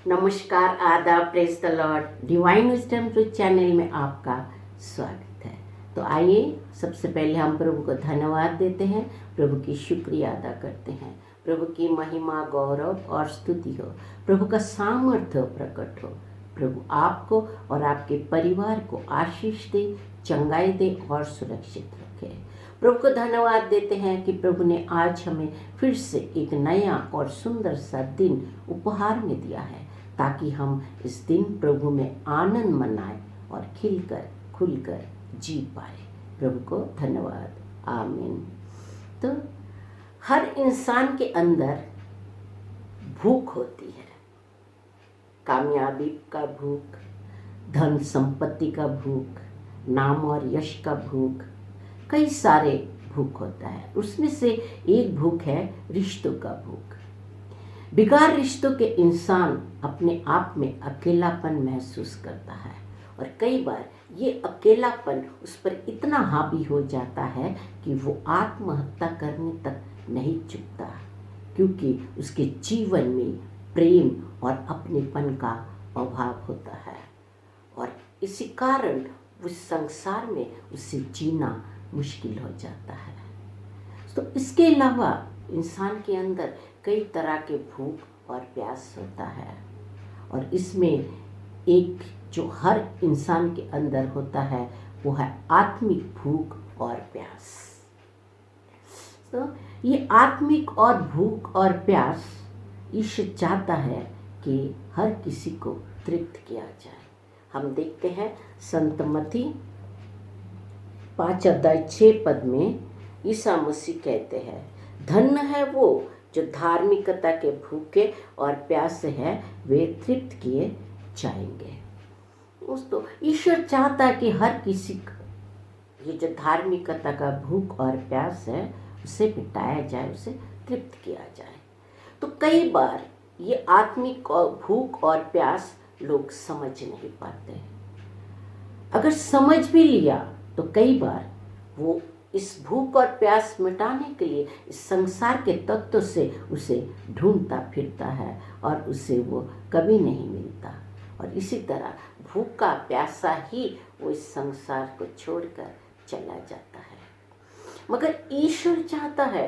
नमस्कार, आदाब, praise the Lord. Divine wisdom truth channel में आपका स्वागत है। तो आइए सबसे पहले हम प्रभु को धन्यवाद देते हैं, प्रभु की शुक्रिया अदा करते हैं। प्रभु की महिमा, गौरव और स्तुति हो, प्रभु का सामर्थ्य प्रकट हो। प्रभु आपको और आपके परिवार को आशीष दे, चंगाई दे और सुरक्षित रखे। प्रभु को धन्यवाद देते हैं कि प्रभु ने आज हमें फिर से एक नया और सुंदर सा दिन उपहार में दिया है, ताकि हम इस दिन प्रभु में आनंद मनाएं और खिलकर खुलकर जी पाए। प्रभु को धन्यवाद, आमीन। तो हर इंसान के अंदर भूख होती है, कामयाबी का भूख, धन संपत्ति का भूख, नाम और यश का भूख, कई सारे भूख होता है। उसमें से एक भूख है रिश्तों का भूख। बेकार रिश्तों के इंसान अपने आप में अकेलापन महसूस करता है और कई बार ये अकेलापन उस पर इतना हावी हो जाता है कि वो आत्महत्या करने तक नहीं चुकता, क्योंकि उसके जीवन में प्रेम और अपनेपन का अभाव होता है और इसी कारण उस संसार में उसे जीना मुश्किल हो जाता है। तो इसके अलावा इंसान के अंदर कई तरह के भूख और प्यास होता है और इसमें एक जो हर इंसान के अंदर होता है वो है आत्मिक भूख और प्यास। तो ये आत्मिक और भूख और प्यास ईश्वर चाहता है कि हर किसी को तृप्त किया जाए। हम देखते हैं संत मत्ती 5:6 में ईसा मसीह कहते हैं, धन्य है वो जो धार्मिकता के भूखे और प्यासे हैं, वे तृप्त किए जाएंगे। दोस्तों, ईश्वर चाहता है कि हर किसी को ये जो धार्मिकता का भूख और प्यास है उसे मिटाया जाए, उसे तृप्त किया जाए। तो कई बार ये आत्मिक और भूख और प्यास लोग समझ नहीं पाते। अगर समझ भी लिया तो कई बार वो इस भूख और प्यास मिटाने के लिए इस संसार के तत्व से उसे ढूंढता फिरता है और उसे वो कभी नहीं मिलता और इसी तरह भूखा प्यासा ही वो इस संसार को छोड़कर चला जाता है। मगर ईश्वर चाहता है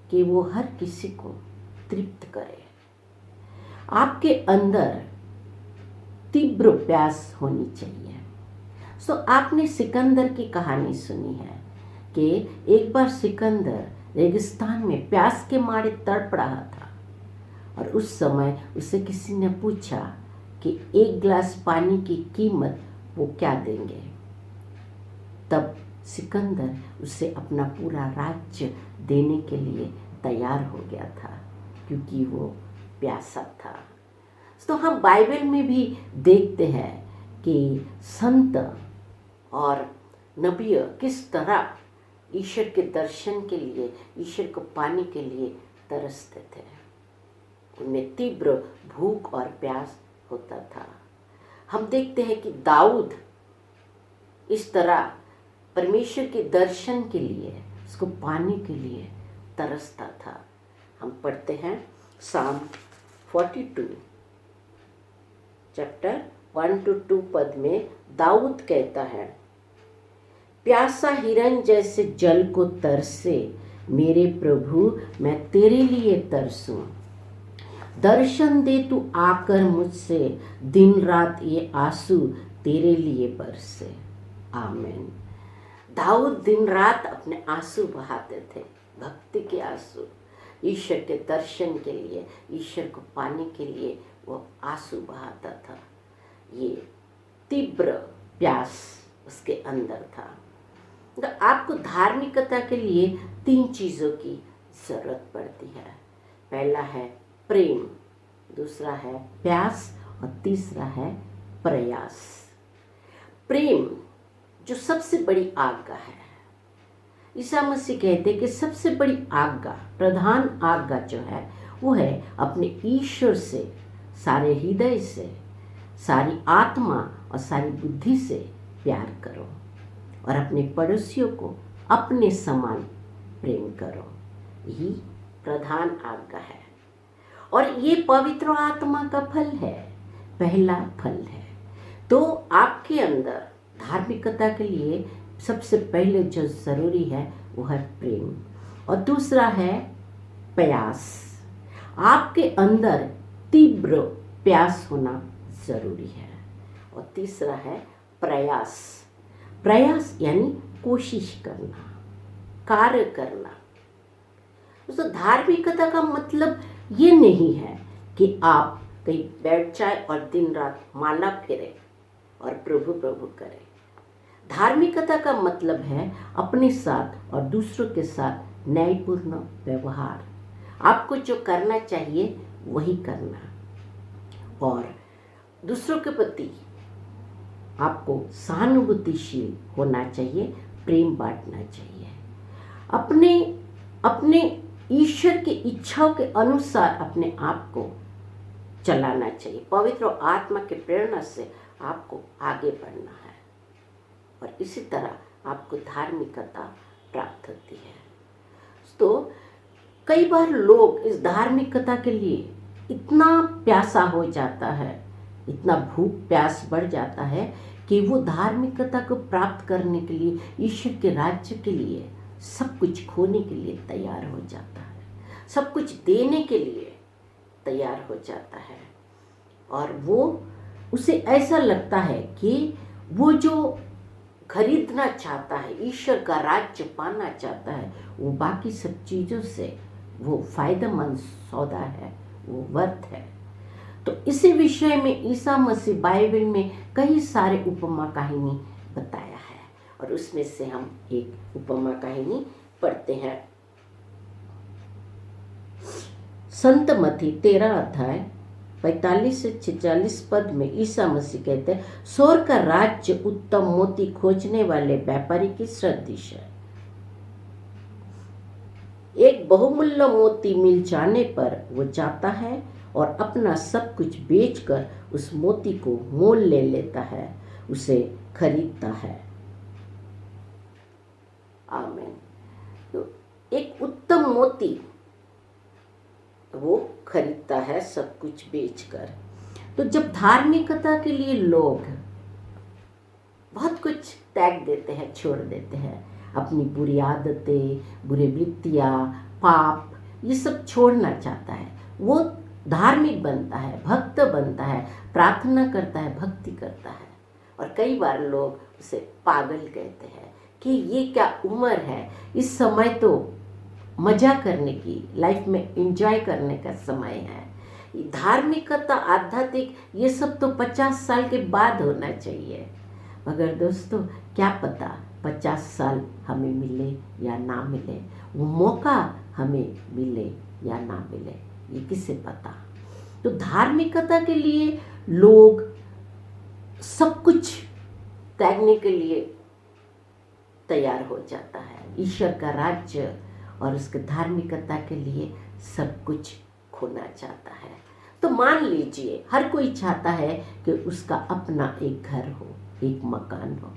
कि वो हर किसी को तृप्त करे। आपके अंदर तीव्र प्यास होनी चाहिए। तो आपने सिकंदर की कहानी सुनी है कि एक बार सिकंदर रेगिस्तान में प्यास के मारे तड़प रहा था और उस समय उसे किसी ने पूछा कि एक गिलास पानी की कीमत वो क्या देंगे। तब सिकंदर उसे अपना पूरा राज्य देने के लिए तैयार हो गया था, क्योंकि वो प्यासा था। तो हम बाइबल में भी देखते हैं कि संत और नबी किस तरह ईश्वर के दर्शन के लिए, ईश्वर को पाने के लिए तरसते थे। उनमें तीव्र भूख और प्यास होता था। हम देखते हैं कि दाऊद इस तरह परमेश्वर के दर्शन के लिए, उसको पाने के लिए तरसता था। हम पढ़ते हैं साम 42 चैप्टर 1-2 पद में दाऊद कहता है, प्यासा हिरन जैसे जल को तरसे मेरे प्रभु, मैं तेरे लिए तरसूं। दर्शन दे तू आकर मुझसे, दिन रात ये आंसू तेरे लिए बरसे। आमीन। दाऊद दिन रात अपने आंसू बहाते थे, भक्ति के आंसू, ईश्वर के दर्शन के लिए, ईश्वर को पाने के लिए वो आंसू बहाता था। ये तीव्र प्यास उसके अंदर था। तो आपको धार्मिकता के लिए 3 चीज़ों की ज़रूरत पड़ती है। पहला है प्रेम, दूसरा है प्यास और तीसरा है प्रयास। प्रेम जो सबसे बड़ी आज्ञा है, ईसा मसीह कहते कि सबसे बड़ी आज्ञा, प्रधान आज्ञा जो है वो है अपने ईश्वर से सारे हृदय से, सारी आत्मा और सारी बुद्धि से प्यार करो और अपने पड़ोसियों को अपने समान प्रेम करो। यही प्रधान आज्ञा है। और ये पवित्र आत्मा का फल है, पहला फल है। तो आपके अंदर धार्मिकता के लिए सबसे पहले जो ज़रूरी है वो है प्रेम, और दूसरा है प्यास। आपके अंदर तीव्र प्यास होना ज़रूरी है, और तीसरा है प्रयास। प्रयास यानी कोशिश करना, कार्य करना। तो धार्मिकता का मतलब ये नहीं है कि आप कहीं बैठ जाए और दिन रात माला फेरे और प्रभु प्रभु करें। धार्मिकता का मतलब है अपने साथ और दूसरों के साथ न्यायपूर्ण व्यवहार। आपको जो करना चाहिए वही करना, और दूसरों के प्रति आपको सहानुभूतिशील होना चाहिए, प्रेम बांटना चाहिए, अपने ईश्वर की इच्छाओं के अनुसार अपने आप को चलाना चाहिए। पवित्र आत्मा के प्रेरणा से आपको आगे बढ़ना है, और इसी तरह आपको धार्मिकता प्राप्त होती है। तो कई बार लोग इस धार्मिकता के लिए इतना प्यासा हो जाता है, इतना भूख प्यास बढ़ जाता है कि वो धार्मिकता को प्राप्त करने के लिए, ईश्वर के राज्य के लिए सब कुछ खोने के लिए तैयार हो जाता है, सब कुछ देने के लिए तैयार हो जाता है। और वो उसे ऐसा लगता है कि वो जो खरीदना चाहता है, ईश्वर का राज्य पाना चाहता है, वो बाकी सब चीज़ों से वो फायदेमंद सौदा है, वो वर्थ है। तो इसी विषय में ईसा मसीह बाइबल में कई सारे उपमा कहानी बताया है, और उसमें से हम एक उपमा कहानी पढ़ते हैं। संत मत्ती 13 अध्याय 45 से 46 पद में ईसा मसीह कहते हैं, स्वर्ग का राज्य उत्तम मोती खोजने वाले व्यापारी की सदृश है। एक बहुमूल्य मोती मिल जाने पर वो जाता है और अपना सब कुछ बेचकर उस मोती को मोल ले लेता है, उसे खरीदता है। आमीन। तो एक उत्तम मोती वो खरीदता है सब कुछ बेचकर। तो जब धार्मिकता के लिए लोग बहुत कुछ त्याग देते हैं, छोड़ देते हैं, अपनी बुरी आदतें, बुरी वृत्तियाँ, पाप, ये सब छोड़ना चाहता है, वो धार्मिक बनता है, भक्त बनता है, प्रार्थना करता है, भक्ति करता है। और कई बार लोग उसे पागल कहते हैं कि ये क्या उम्र है, इस समय तो मजा करने की, लाइफ में एंजॉय करने का समय है। धार्मिकता, आध्यात्मिक, ये सब तो 50 साल के बाद होना चाहिए। मगर दोस्तों, क्या पता 50 साल हमें मिले या ना मिले, वो मौका हमें मिले या ना मिले, ये किसे पता। तो धार्मिकता के लिए लोग सब कुछ त्यागने के लिए तैयार हो जाता है। ईश्वर का राज्य और उसके धार्मिकता के लिए सब कुछ खोना चाहता है। तो मान लीजिए हर कोई चाहता है कि उसका अपना एक घर हो, एक मकान हो।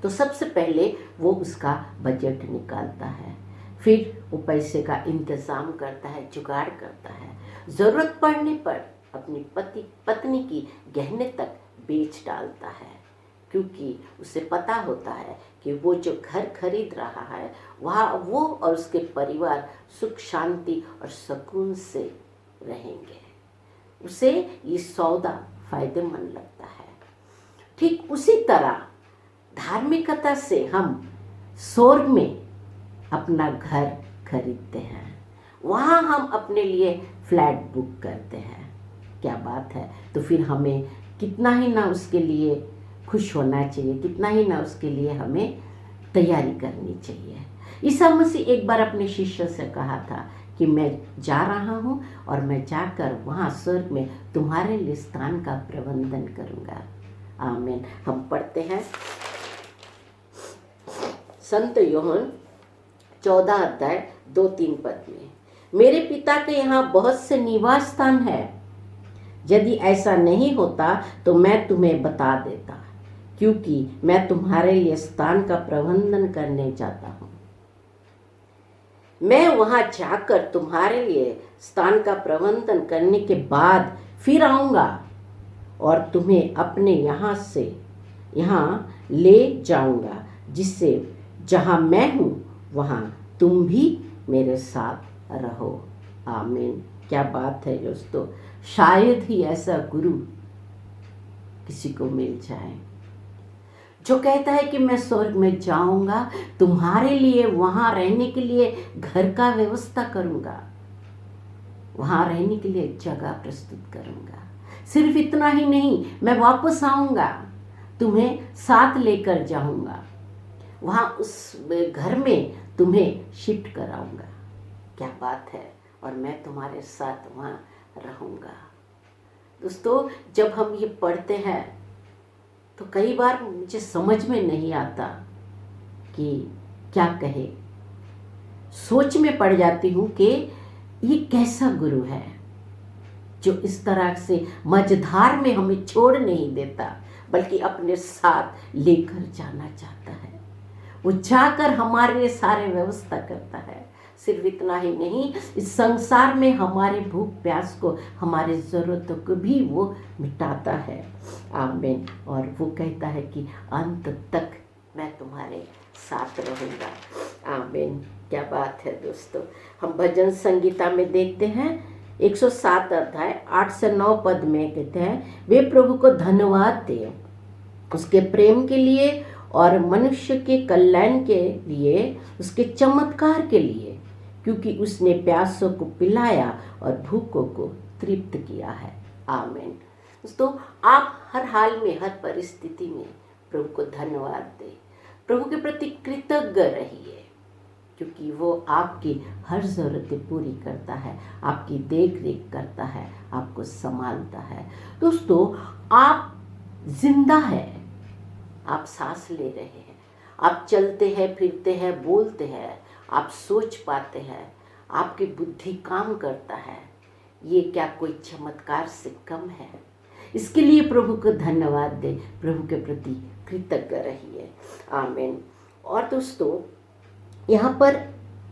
तो सबसे पहले वो उसका बजट निकालता है, फिर वो पैसे का इंतज़ाम करता है, जुगाड़ करता है। ज़रूरत पड़ने पर अपनी पत्नी की गहने तक बेच डालता है, क्योंकि उसे पता होता है कि वो जो घर खरीद रहा है वहाँ वो और उसके परिवार सुख शांति और सुकून से रहेंगे। उसे ये सौदा फायदेमंद लगता है। ठीक उसी तरह धार्मिकता से हम स्वर्ग में अपना घर खरीदते हैं, वहाँ हम अपने लिए फ्लैट बुक करते हैं। क्या बात है। तो फिर हमें कितना ही ना उसके लिए खुश होना चाहिए, कितना ही ना उसके लिए हमें तैयारी करनी चाहिए। ईसा मसीह एक बार अपने शिष्य से कहा था कि मैं जा रहा हूँ और मैं जाकर वहाँ स्वर्ग में तुम्हारे लिए स्थान का प्रबंधन करूँगा। आमीन। हम पढ़ते हैं संत यूहन्ना 14 अध्याय 2-3 पद में, मेरे पिता के यहाँ बहुत से निवास स्थान है, यदि ऐसा नहीं होता तो मैं तुम्हें बता देता, क्योंकि मैं तुम्हारे लिए स्थान का प्रबंधन करने जाता हूँ। मैं वहाँ जाकर तुम्हारे लिए स्थान का प्रबंधन करने के बाद फिर आऊँगा और तुम्हें अपने यहाँ ले जाऊँगा, जिससे जहाँ मैं हूँ वहाँ तुम भी मेरे साथ रहो। आमीन। क्या बात है दोस्तों, शायद ही ऐसा गुरु किसी को मिल जाए जो कहता है कि मैं स्वर्ग में जाऊंगा, तुम्हारे लिए वहाँ रहने के लिए घर का व्यवस्था करूंगा, वहाँ रहने के लिए जगह प्रस्तुत करूंगा। सिर्फ इतना ही नहीं, मैं वापस आऊंगा, तुम्हें साथ लेकर जाऊंगा, वहाँ उस घर में तुम्हें शिफ्ट कराऊंगा। क्या बात है, और मैं तुम्हारे साथ वहाँ रहूंगा। दोस्तों, जब हम ये पढ़ते हैं तो कई बार मुझे समझ में नहीं आता कि क्या कहे। सोच में पड़ जाती हूँ कि ये कैसा गुरु है जो इस तरह से मझधार में हमें छोड़ नहीं देता, बल्कि अपने साथ लेकर जाना चाहता है। वो जाकर हमारे लिए सारे व्यवस्था करता है। सिर्फ इतना ही नहीं, इस संसार में हमारे भूख प्यास को, हमारे ज़रूरतों को भी वो मिटाता है। आमीन। और वो कहता है कि अंत तक मैं तुम्हारे साथ रहूँगा। आमीन। क्या बात है दोस्तों। हम भजन संगीता में देखते हैं 107 अध्याय 8 से 9 पद में कहते हैं, वे प्रभु को धन्यवाद दें उसके प्रेम के लिए और मनुष्य के कल्याण के लिए, उसके चमत्कार के लिए, क्योंकि उसने प्यासों को पिलाया और भूखों को तृप्त किया है। आमीन। दोस्तों, आप हर हाल में, हर परिस्थिति में प्रभु को धन्यवाद दें, प्रभु के प्रति कृतज्ञ रहिए, क्योंकि वो आपकी हर ज़रूरतें पूरी करता है, आपकी देख रेख करता है, आपको संभालता है। दोस्तों, आप जिंदा है, आप सांस ले रहे हैं, आप चलते हैं, फिरते हैं, बोलते हैं, आप सोच पाते हैं, आपकी बुद्धि काम करता है। ये क्या कोई चमत्कार से कम है? इसके लिए प्रभु को धन्यवाद दें, प्रभु के प्रति कृतज्ञ रहिए। आमीन। और दोस्तों, यहाँ पर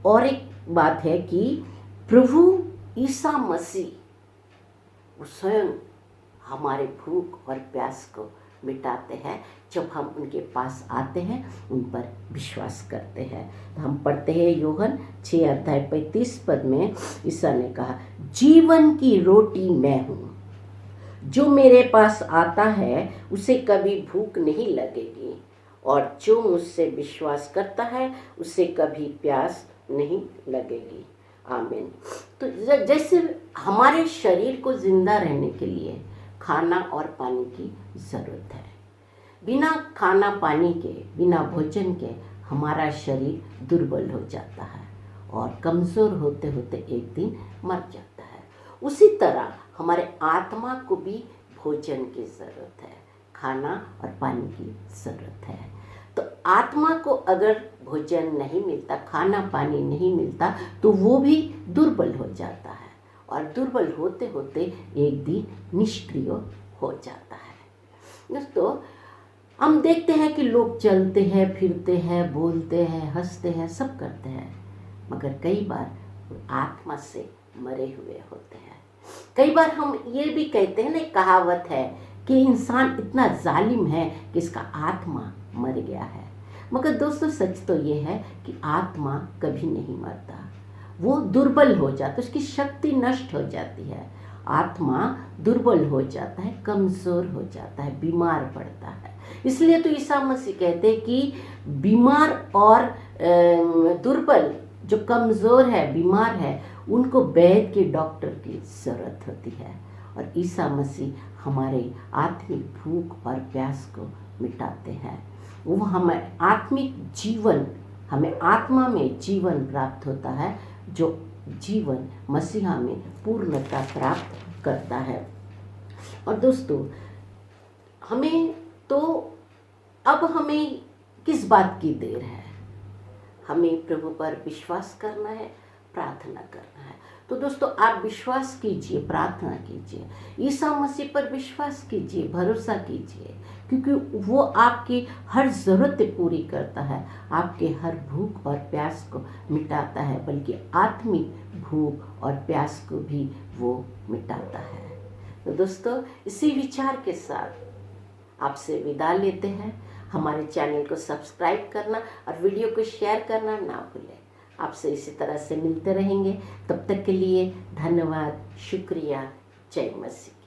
और एक बात है कि प्रभु ईसा मसीह वो स्वयं हमारे भूख और प्यास को मिटाते हैं जब हम उनके पास आते हैं, उन पर विश्वास करते हैं। तो हम पढ़ते हैं यूहन्ना 6 अध्याय 35 पद में, ईसा ने कहा, जीवन की रोटी मैं हूँ, जो मेरे पास आता है उसे कभी भूख नहीं लगेगी, और जो मुझसे विश्वास करता है उसे कभी प्यास नहीं लगेगी। आमीन। तो जैसे हमारे शरीर को जिंदा रहने के लिए खाना और पानी की ज़रूरत है, बिना खाना पानी के, बिना भोजन के हमारा शरीर दुर्बल हो जाता है और कमज़ोर होते होते एक दिन मर जाता है। उसी तरह हमारे आत्मा को भी भोजन की ज़रूरत है, खाना और पानी की ज़रूरत है। तो आत्मा को अगर भोजन नहीं मिलता, खाना पानी नहीं मिलता, तो वो भी दुर्बल हो जाता है, और दुर्बल होते होते एक दिन निष्क्रिय हो जाता है। दोस्तों, हम देखते हैं कि लोग चलते हैं, फिरते हैं, बोलते हैं, हंसते हैं, सब करते हैं, मगर कई बार वो आत्मा से मरे हुए होते हैं। कई बार हम ये भी कहते हैं ना, कहावत है कि इंसान इतना जालिम है कि इसका आत्मा मर गया है। मगर दोस्तों, सच तो ये है कि आत्मा कभी नहीं मरता, वो दुर्बल हो जाता है, उसकी शक्ति नष्ट हो जाती है। आत्मा दुर्बल हो जाता है, कमज़ोर हो जाता है, बीमार पड़ता है। इसलिए तो ईसा मसीह कहते हैं कि बीमार और दुर्बल, जो कमज़ोर है, बीमार है, उनको वैद्य के, डॉक्टर की ज़रूरत होती है। और ईसा मसीह हमारे आत्मिक भूख और प्यास को मिटाते हैं। वो हमें आत्मिक जीवन, हमें आत्मा में जीवन प्राप्त होता है, जो जीवन मसीहा में पूर्णता प्राप्त करता है। और दोस्तों, हमें तो अब हमें किस बात की देर है? हमें प्रभु पर विश्वास करना है, प्रार्थना करना है। तो दोस्तों आप विश्वास कीजिए, प्रार्थना कीजिए, ईसा मसीह पर विश्वास कीजिए, भरोसा कीजिए, क्योंकि वो आपकी हर ज़रूरत पूरी करता है, आपके हर भूख और प्यास को मिटाता है, बल्कि आत्मिक भूख और प्यास को भी वो मिटाता है। तो दोस्तों इसी विचार के साथ आपसे विदा लेते हैं। हमारे चैनल को सब्सक्राइब करना और वीडियो को शेयर करना ना भूलें। आपसे इसी तरह से मिलते रहेंगे। तब तक के लिए धन्यवाद, शुक्रिया। जय मसीह।